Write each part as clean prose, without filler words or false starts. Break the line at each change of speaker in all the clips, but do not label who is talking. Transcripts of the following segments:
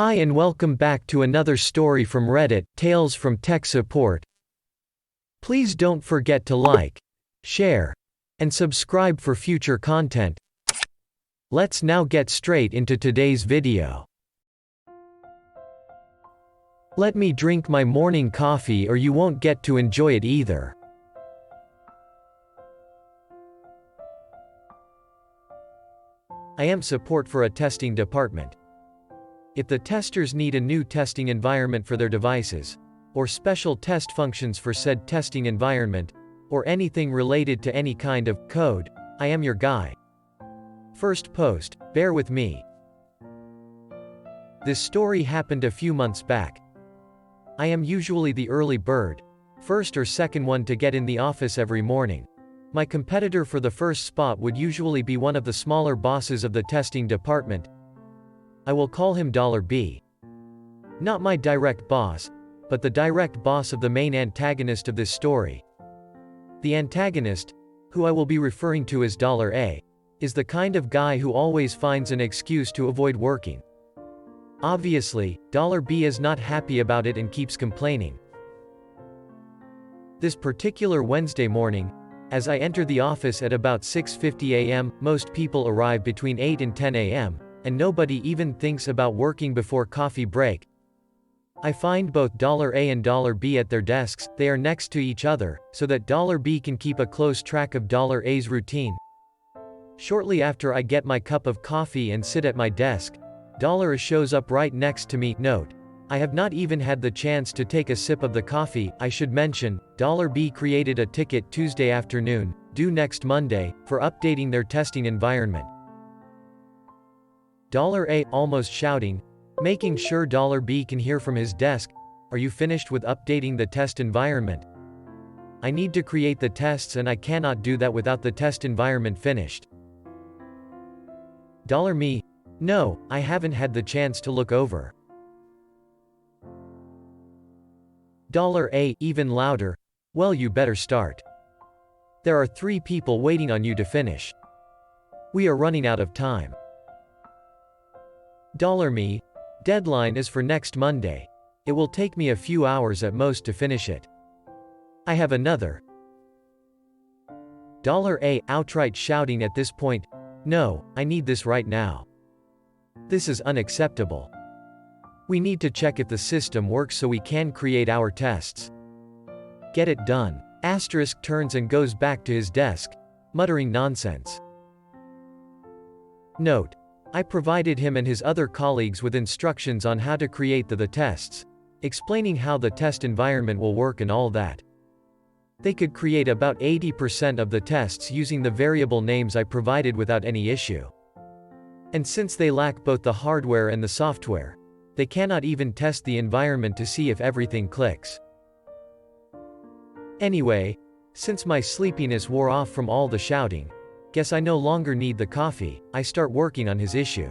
Hi and welcome back to another story from Reddit, Tales from Tech Support. Please don't forget to like, share, and subscribe for future content. Let's now get straight into today's video. Let me drink my morning coffee or you won't get to enjoy it either. I am support for a testing department. If the testers need a new testing environment for their devices, or special test functions for said testing environment, or anything related to any kind of code, I am your guy. First post, bear with me. This story happened a few months back. I am usually the early bird, first or second one to get in the office every morning. My competitor for the first spot would usually be one of the smaller bosses of the testing department. I will call him $B. Not my direct boss, but the direct boss of the main antagonist of this story. The antagonist, who I will be referring to as $A, is the kind of guy who always finds an excuse to avoid working. Obviously, $B is not happy about it and keeps complaining. This particular Wednesday morning, as I enter the office at about 6:50 a.m., most people arrive between 8 and 10 a.m., and nobody even thinks about working before coffee break. I find both $A and $B at their desks. They are next to each other, so that $B can keep a close track of $A's routine. Shortly after I get my cup of coffee and sit at my desk, $A shows up right next to me. Note: I have not even had the chance to take a sip of the coffee. I should mention, $B created a ticket Tuesday afternoon, due next Monday, for updating their testing environment. $A, almost shouting, making sure $B can hear from his desk, "Are you finished with updating the test environment? I need to create the tests and I cannot do that without the test environment finished." Me: "No, I haven't had the chance to look over." A, even louder: "Well, you better start. There are 3 people waiting on you to finish. We are running out of time." Me: "Deadline is for next Monday. It will take me a few hours at most to finish it. I have another." A, outright shouting at this point, "No, I need this right now. This is unacceptable. We need to check if the system works so we can create our tests. Get it done." Asterisk turns and goes back to his desk, muttering nonsense. Note: I provided him and his other colleagues with instructions on how to create the tests, explaining how the test environment will work and all that. They could create about 80% of the tests using the variable names I provided without any issue. And since they lack both the hardware and the software, they cannot even test the environment to see if everything clicks. Anyway, since my sleepiness wore off from all the shouting, guess I no longer need the coffee. I start working on his issue.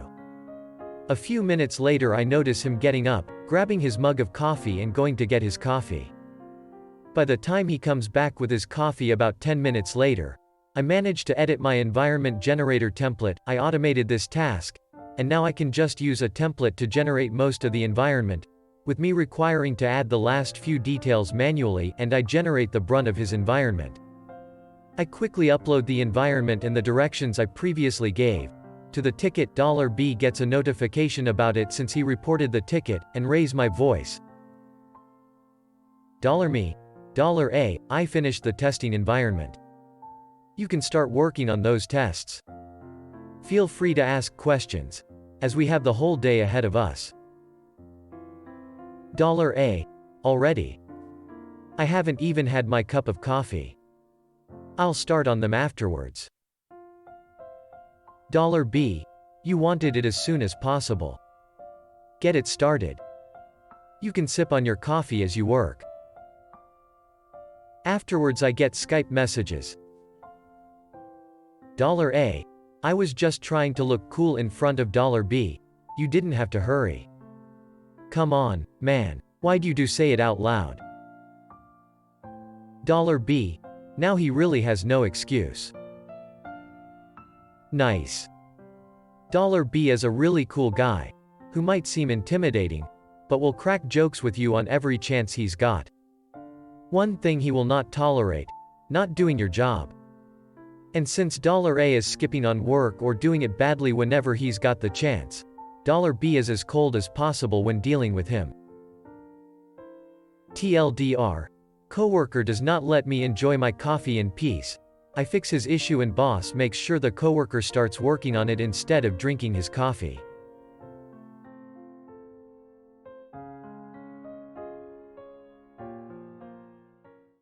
A few minutes later I notice him getting up, grabbing his mug of coffee and going to get his coffee. By the time he comes back with his coffee about 10 minutes later, I managed to edit my environment generator template. I automated this task, and now I can just use a template to generate most of the environment, with me requiring to add the last few details manually, and I generate the brunt of his environment. I quickly upload the environment and the directions I previously gave to the ticket. $B gets a notification about it since he reported the ticket, and raise my voice. Me: "A, I finished the testing environment. You can start working on those tests. Feel free to ask questions, as we have the whole day ahead of us." A: "Already? I haven't even had my cup of coffee. I'll start on them afterwards." B: "You wanted it as soon as possible. Get it started. You can sip on your coffee as you work." Afterwards I get Skype messages. A: "I was just trying to look cool in front of B. You didn't have to hurry. Come on, man. Why'd you say it out loud?" B: "Now he really has no excuse." Nice. B is a really cool guy. who might seem intimidating, but will crack jokes with you on every chance he's got. One thing he will not tolerate: not doing your job. And since $A is skipping on work or doing it badly whenever he's got the chance, $B is as cold as possible when dealing with him. TLDR. Coworker does not let me enjoy my coffee in peace. I fix his issue and boss makes sure the coworker starts working on it instead of drinking his coffee.